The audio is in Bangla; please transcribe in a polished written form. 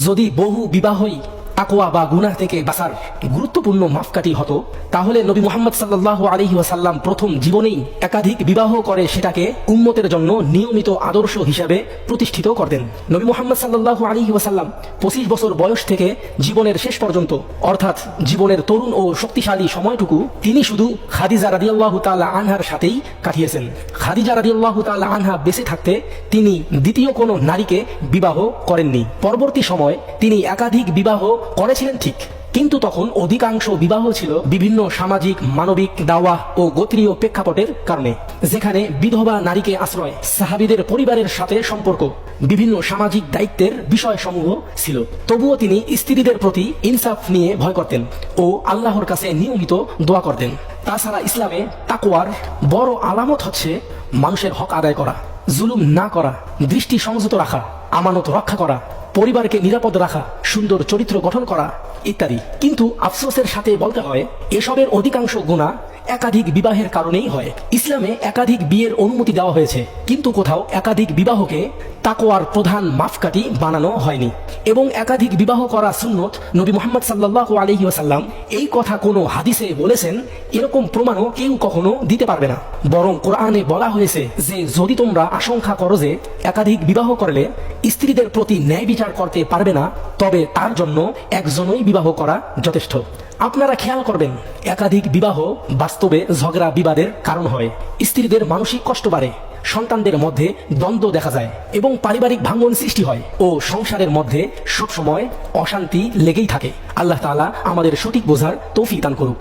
যদি বহু বিবাহই তাকওয়া বা গুনাহ থেকে বাঁচার গুরুত্বপূর্ণ মাপকাঠি হতো, তাহলে নবী মুহাম্মদ সাল্লাল্লাহু আলাইহি ওয়াসাল্লাম প্রথম জীবনেই একাধিক বিবাহ করে সেটাকে উম্মতের জন্য নিয়মিত আদর্শ হিসাবে প্রতিষ্ঠিত করতেন। নবী মুহাম্মদ সাল্লাল্লাহু আলাইহি ওয়াসাল্লাম 25 বছর বয়স থেকে জীবনের শেষ পর্যন্ত, অর্থাৎ জীবনের তরুণ ও শক্তিশালী সময়টুকু তিনি শুধু খাদিজা রাদিয়াল্লাহু তাআলা আনহার সাথেই কাটিয়েছেন। খাদিজা রাদিয়াল্লাহু তাআলা আনহা বেঁচে থাকতে তিনি দ্বিতীয় কোনো নারীকে বিবাহ করেননি। পরবর্তী সময় তিনি একাধিক বিবাহ করেছিলেন ঠিক, কিন্তু তখন অধিকাংশ বিবাহ ছিল বিভিন্ন সামাজিক, মানবিক, দাওয়া ও গোত্রীয় প্রেক্ষাপটের কারণে, যেখানে বিধবা নারীকে আশ্রয়, সাহাবীদের পরিবারের সাথে সম্পর্ক, বিভিন্ন সামাজিক দায়িত্বের বিষয়সমূহ ছিল। তবুও তিনি স্ত্রীদের প্রতি ইনসাফ নিয়ে ভয় করতেন ও আল্লাহর কাছে নিয়মিত দোয়া করতেন। তাছাড়া ইসলামে তাকওয়ার বড় আলামত হচ্ছে মানুষের হক আদায় করা, জুলুম না করা, দৃষ্টি সংযত রাখা, আমানত রক্ষা করা, পরিবারকে নিরাপদ রাখা, সুন্দর চরিত্র গঠন করা ইত্যাদি। কিন্তু আফসোসের সাথে বলতে হয়, এসবের অধিকাংশ গুনাহ একাধিক বিবাহের কারণেই হয়। ইসলামে একাধিক বিয়ের অনুমতি দেওয়া হয়েছে, কিন্তু কোথাও একাধিক বিবাহকে তাকওয়ার প্রধান মাপকাঠি বানানো হয়নি। এবং একাধিক বিবাহ করা সুন্নত, নবী মুহাম্মদ সাল্লাল্লাহু আলাইহি ওয়াসাল্লাম এই কথা কোনো হাদিসে বলেছেন এরকম প্রমাণও কেউ কখনো দিতে পারবে না। বরং কোরআনে বলা হয়েছে যে যদি তোমরা আশঙ্কা করো যে একাধিক বিবাহ করলে স্ত্রীদের প্রতি ন্যায় বিচার করতে পারবে না, তবে তার জন্য একজনই বিবাহ করা যথেষ্ট। আপনারা খেয়াল করবেন, একাধিক বিবাহ বাস্তবে ঝগড়া বিবাদের কারণ হয়, স্ত্রীদের মানসিক কষ্ট বাড়ে, সন্তানদের মধ্যে দ্বন্দ্ব দেখা যায় এবং পারিবারিক ভাঙ্গন সৃষ্টি হয় ও সংসারের মধ্যে সবসময় অশান্তি লেগেই থাকে। আল্লাহ তাআলা আমাদের সঠিক বোঝার তৌফিক দান করুক।